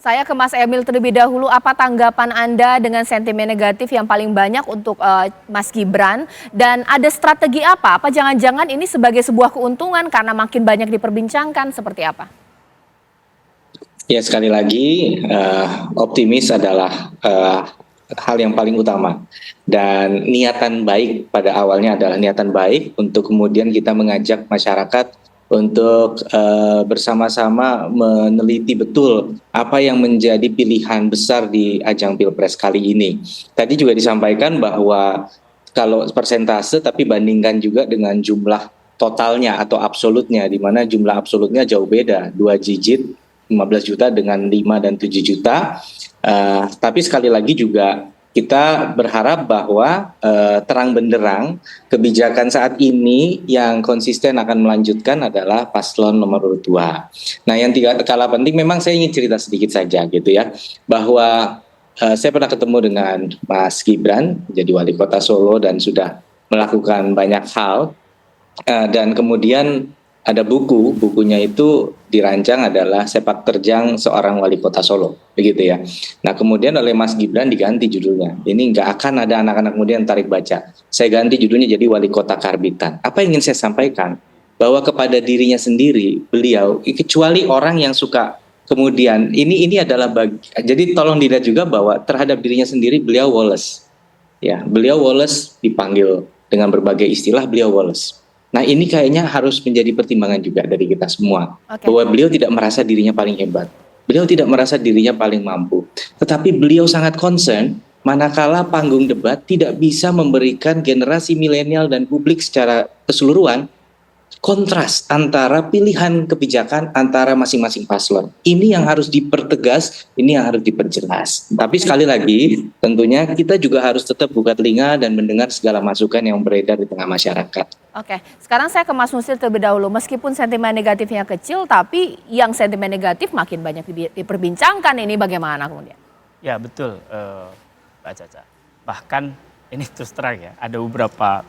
Saya ke Mas Emil terlebih dahulu, apa tanggapan Anda dengan sentimen negatif yang paling banyak untuk Mas Gibran? Dan ada strategi apa? Apa jangan-jangan ini sebagai sebuah keuntungan karena makin banyak diperbincangkan, seperti apa? Ya, sekali lagi optimis adalah hal yang paling utama, dan niatan baik pada awalnya adalah niatan baik untuk kemudian kita mengajak masyarakat untuk bersama-sama meneliti betul apa yang menjadi pilihan besar di ajang Pilpres kali ini. Tadi juga disampaikan bahwa kalau persentase tapi bandingkan juga dengan jumlah totalnya atau absolutnya, di mana jumlah absolutnya jauh beda, 2 digit, 15 juta dengan 5 dan 7 juta. Tapi sekali lagi juga kita berharap bahwa terang benderang kebijakan saat ini yang konsisten akan melanjutkan adalah paslon nomor urut 2. Nah, yang tidak kalah penting, memang saya ingin cerita sedikit saja gitu ya, bahwa saya pernah ketemu dengan Mas Gibran jadi wali kota Solo dan sudah melakukan banyak hal, dan kemudian ada bukunya itu dirancang adalah Sepak Terjang Seorang Wali Kota Solo, begitu ya. Nah, kemudian oleh Mas Gibran diganti judulnya. Ini nggak akan ada anak-anak kemudian tarik baca. Saya ganti judulnya jadi Wali Kota Karbitan. Apa yang ingin saya sampaikan? Bahwa kepada dirinya sendiri, beliau, kecuali orang yang suka kemudian, ini adalah jadi tolong dilihat juga bahwa terhadap dirinya sendiri beliau Wallace. Ya, beliau Wallace dipanggil dengan berbagai istilah, beliau Wallace. Nah, ini kayaknya harus menjadi pertimbangan juga dari kita semua. Bahwa beliau tidak merasa dirinya paling hebat. Beliau tidak merasa dirinya paling mampu. Tetapi beliau sangat concern manakala panggung debat tidak bisa memberikan generasi milenial dan publik secara keseluruhan kontras antara pilihan kebijakan antara masing-masing paslon. Ini yang harus dipertegas, ini yang harus diperjelas. Tapi sekali lagi, tentunya kita juga harus tetap buka telinga dan mendengar segala masukan yang beredar di tengah masyarakat. Oke, sekarang saya ke Mas Nusil terlebih dahulu. Meskipun sentimen negatifnya kecil, tapi yang sentimen negatif makin banyak diperbincangkan. Ini bagaimana kemudian? Ya, betul, Mbak Caca. Bahkan ini terus terang ya, ada beberapa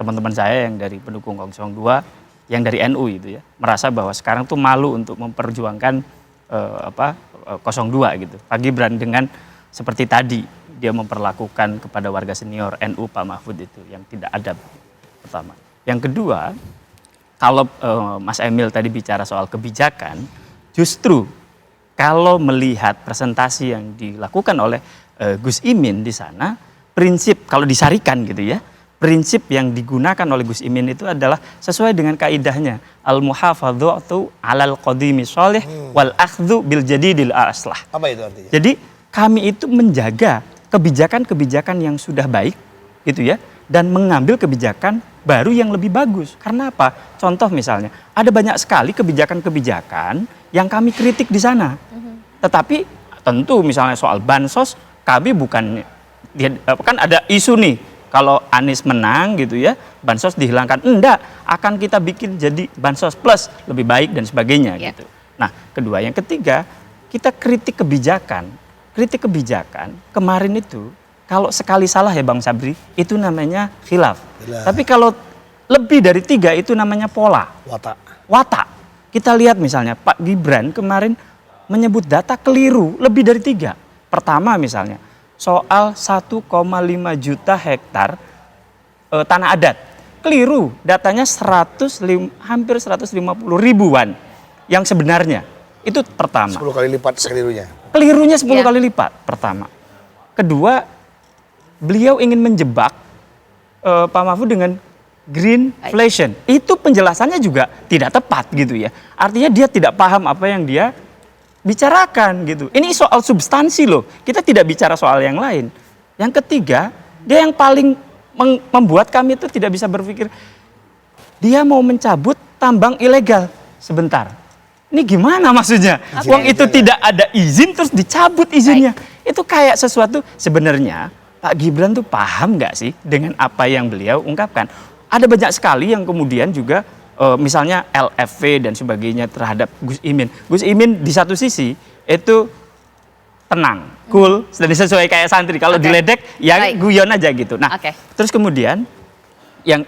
teman-teman saya yang dari pendukung 02, yang dari NU itu ya, merasa bahwa sekarang tuh malu untuk memperjuangkan 02 gitu. Pak Gibran dengan seperti tadi dia memperlakukan kepada warga senior NU Pak Mahfud itu yang tidak adab, pertama. Yang kedua, kalau Mas Emil tadi bicara soal kebijakan, justru kalau melihat presentasi yang dilakukan oleh Gus Imin di sana, prinsip kalau disarikan gitu ya, prinsip yang digunakan oleh Gus Imin itu adalah sesuai dengan kaidahnya al-muhafadzatu 'alal qadimi sholih wal akhdhu bil jadidil aslah. Apa itu artinya? Jadi kami itu menjaga kebijakan-kebijakan yang sudah baik gitu ya, dan mengambil kebijakan baru yang lebih bagus. Karena apa? Contoh misalnya, ada banyak sekali kebijakan-kebijakan yang kami kritik di sana. Tetapi tentu misalnya soal bansos, kami bukan, kan ada isu nih, kalau Anies menang gitu ya, bansos dihilangkan. Enggak, akan kita bikin jadi bansos plus, lebih baik dan sebagainya gitu. Nah, kedua, yang ketiga, kita kritik kebijakan. Kritik kebijakan kemarin itu, kalau sekali salah ya Bang Sabri, itu namanya khilaf. Tapi kalau lebih dari 3 itu namanya pola. Watak. Kita lihat misalnya Pak Gibran kemarin menyebut data keliru lebih dari 3. Pertama misalnya, soal 1,5 juta hektar tanah adat. Keliru, datanya hampir 150 ribuan yang sebenarnya. Itu pertama. 10 kali lipat kelirunya. Kelirunya 10 kali lipat, pertama. Kedua, beliau ingin menjebak Pak Mahfud dengan greenflation. Itu penjelasannya juga tidak tepat gitu ya. Artinya dia tidak paham apa yang dia bicarakan gitu. Ini soal substansi loh. Kita tidak bicara soal yang lain. Yang ketiga, dia yang paling membuat kami itu tidak bisa berpikir. Dia mau mencabut tambang ilegal. Sebentar. Ini gimana maksudnya? Uang itu tidak ada izin terus dicabut izinnya. Itu kayak sesuatu, sebenarnya Pak Gibran tuh paham nggak sih dengan apa yang beliau ungkapkan? Ada banyak sekali yang kemudian juga misalnya LFV dan sebagainya terhadap Gus Imin. Gus Imin di satu sisi itu tenang, cool, dan sesuai kayak santri. Kalau diledek ya guyon aja gitu. Nah, terus kemudian yang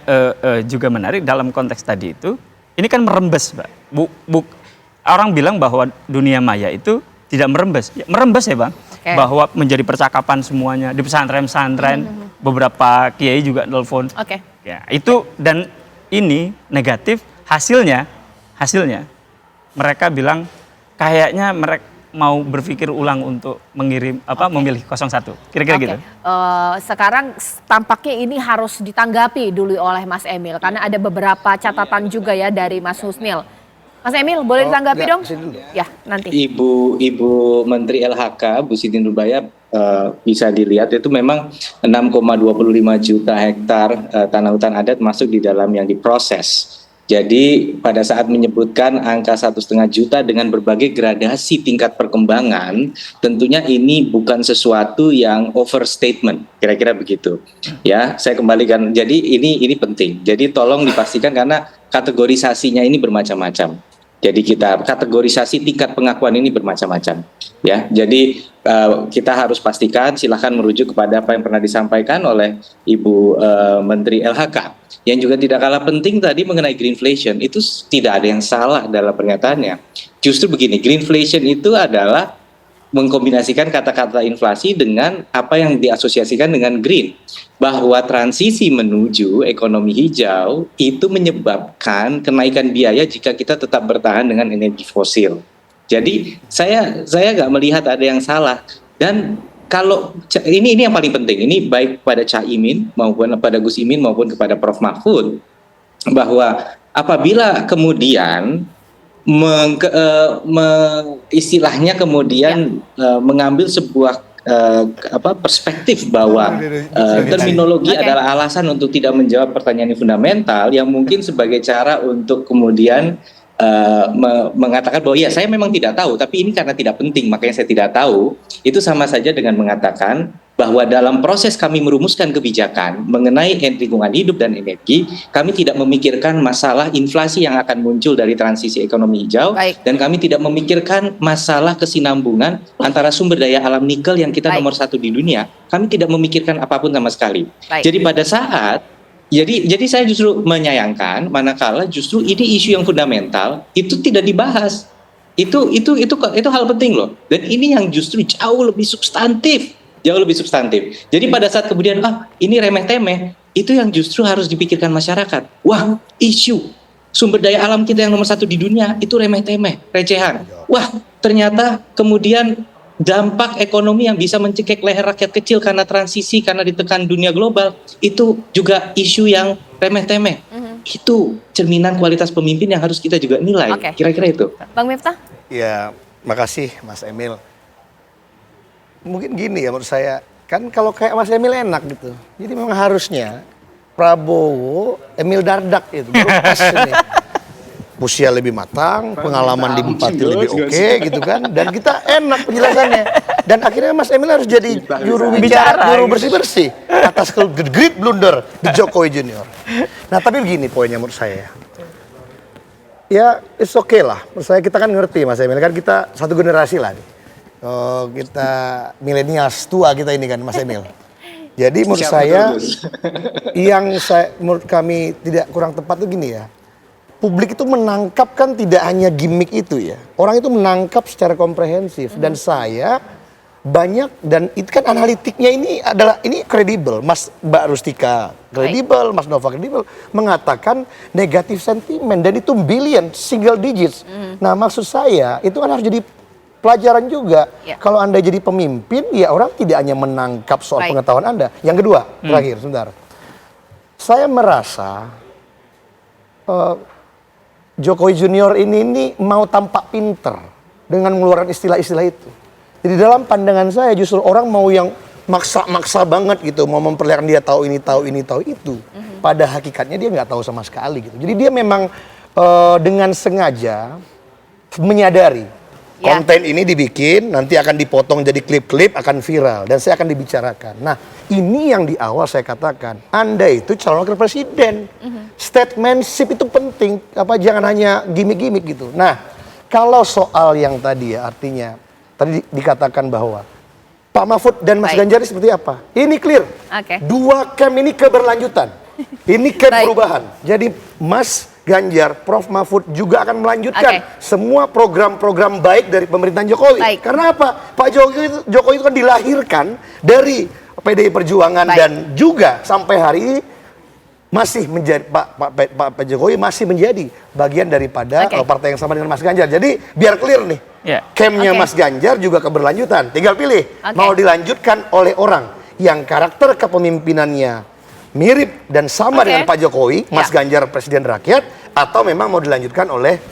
juga menarik dalam konteks tadi itu, ini kan merembes, Mbak. Orang bilang bahwa dunia maya itu tidak merembes. Ya, merembes ya Bang, Oke. bahwa menjadi percakapan semuanya di pesantren-pesantren, beberapa kiai juga nelfon. Oke. Ya, itu dan ini negatif, hasilnya mereka bilang kayaknya mereka mau berpikir ulang untuk memilih 01. Kira-kira Oke. gitu. Sekarang tampaknya ini harus ditanggapi dulu oleh Mas Emil karena ada beberapa catatan juga ya dari Mas Husnil. Mas Emil boleh ditanggapi dong? Ya, nanti. Ibu Menteri LHK Bu Siti Nurbaya bisa dilihat itu memang 6,25 juta hektar tanah hutan adat masuk di dalam yang diproses. Jadi pada saat menyebutkan angka 1,5 juta dengan berbagai gradasi tingkat perkembangan, tentunya ini bukan sesuatu yang overstatement, kira-kira begitu. Ya, saya kembalikan. Jadi ini penting. Jadi tolong dipastikan karena kategorisasinya ini bermacam-macam. Jadi kita kategorisasi tingkat pengakuan ini bermacam-macam. Ya, jadi kita harus pastikan. Silahkan merujuk kepada apa yang pernah disampaikan oleh Ibu Menteri LHK. Yang juga tidak kalah penting tadi mengenai greenflation, itu tidak ada yang salah dalam pernyataannya. Justru begini, greenflation itu adalah mengkombinasikan kata-kata inflasi dengan apa yang diasosiasikan dengan green. Bahwa transisi menuju ekonomi hijau itu menyebabkan kenaikan biaya jika kita tetap bertahan dengan energi fosil. Jadi saya nggak melihat ada yang salah. Dan kalau ini yang paling penting, ini baik pada Caimin maupun pada Gus Imin maupun kepada Prof Mahfud, bahwa apabila kemudian istilahnya kemudian mengambil sebuah perspektif bahwa terminologi adalah alasan untuk tidak menjawab pertanyaan yang fundamental yang mungkin sebagai cara untuk kemudian mengatakan bahwa ya saya memang tidak tahu, tapi ini karena tidak penting makanya saya tidak tahu, itu sama saja dengan mengatakan bahwa dalam proses kami merumuskan kebijakan mengenai lingkungan hidup dan energi, kami tidak memikirkan masalah inflasi yang akan muncul dari transisi ekonomi hijau. Baik. Dan kami tidak memikirkan masalah kesinambungan antara sumber daya alam nikel yang kita nomor 1 di dunia. Kami tidak memikirkan apapun sama sekali. Baik. Jadi pada saat Jadi saya justru menyayangkan manakala justru ini isu yang fundamental itu tidak dibahas. Itu hal penting loh. Dan ini yang justru jauh lebih substantif. Jadi pada saat kemudian ini remeh-temeh, itu yang justru harus dipikirkan masyarakat. Wah, isu sumber daya alam kita yang nomor 1 di dunia itu remeh-temeh, recehan. Wah, ternyata kemudian dampak ekonomi yang bisa mencekik leher rakyat kecil karena transisi, karena ditekan dunia global, itu juga isu yang remeh-temeh. Itu cerminan kualitas pemimpin yang harus kita juga nilai. Oke. Kira-kira itu. Bang Miftah? Ya, makasih Mas Emil. Mungkin gini ya menurut saya, kan kalau kayak Mas Emil enak gitu. Jadi memang harusnya Prabowo, Emil Dardak itu, baru pas ini. Usia lebih matang, pengalaman di Bupati lebih oke gitu kan. Dan kita enak penjelasannya. Dan akhirnya Mas Emil harus jadi juru bicara, juru bersih-bersih. Atas great blunder di Jokowi Junior. Nah tapi begini poinnya menurut saya. Ya it's okay lah. Menurut saya kita kan ngerti Mas Emil. Kan kita satu generasi lah nih. Kita milenials tua kita ini kan Mas Emil. Jadi menurut saya, menurut kami tidak kurang tepat itu gini ya. Publik itu menangkap kan tidak hanya gimmick itu ya. Orang itu menangkap secara komprehensif. Dan saya banyak, dan itu kan analitiknya ini kredibel. Mbak Rustika kredibel, Mas Nova kredibel. Mengatakan negatif sentimen. Dan itu billion, single digits. Nah maksud saya itu kan harus jadi pelajaran juga. Kalau Anda jadi pemimpin, ya orang tidak hanya menangkap soal pengetahuan Anda. Yang kedua, terakhir sebentar. Saya merasa Jokowi Junior ini mau tampak pinter dengan mengeluarkan istilah-istilah itu. Jadi dalam pandangan saya justru orang mau yang maksa-maksa banget gitu, mau memperlihatkan dia tahu ini, tahu itu. Pada hakikatnya dia nggak tahu sama sekali gitu. Jadi dia memang dengan sengaja menyadari konten ini dibikin, nanti akan dipotong jadi klip-klip, akan viral dan saya akan dibicarakan. Nah, ini yang di awal saya katakan, Anda itu calon wakil presiden. Statementship itu penting, jangan hanya gimmick-gimmick gitu. Nah, kalau soal yang tadi ya artinya tadi dikatakan bahwa Pak Mahfud dan Mas Ganjar seperti apa? Ini clear. Dua camp ini keberlanjutan. Ini camp perubahan. Jadi Mas Ganjar, Prof. Mahfud juga akan melanjutkan Oke. semua program-program baik dari pemerintahan Jokowi. Baik. Karena apa? Pak Jokowi itu kan dilahirkan dari PDI Perjuangan Baik. dan juga sampai hari ini masih menjadi Pak Jokowi masih menjadi bagian daripada Oke. partai yang sama dengan Mas Ganjar. Jadi biar clear nih, Ya. campnya Oke. Mas Ganjar juga keberlanjutan. Tinggal pilih Oke. mau dilanjutkan oleh orang yang karakter kepemimpinannya mirip dan sama Oke. dengan Pak Jokowi, Mas Ya. Ganjar presiden rakyat, atau memang mau dilanjutkan oleh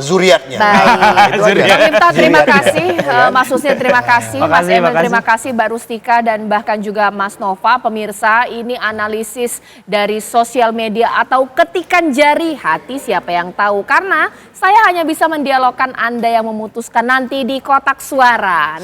zuriatnya. Baik. Itu aja. Zuriat. Bang Miftah, terima Zuriat. kasih. Mas Husni, terima kasih. Mas Makasih, Emil, makasih. terima kasih. Mbak Rustika dan bahkan juga Mas Nova. Pemirsa, ini analisis dari sosial media atau ketikan jari hati siapa yang tahu. Karena saya hanya bisa mendialogkan Anda yang memutuskan nanti di kotak suara.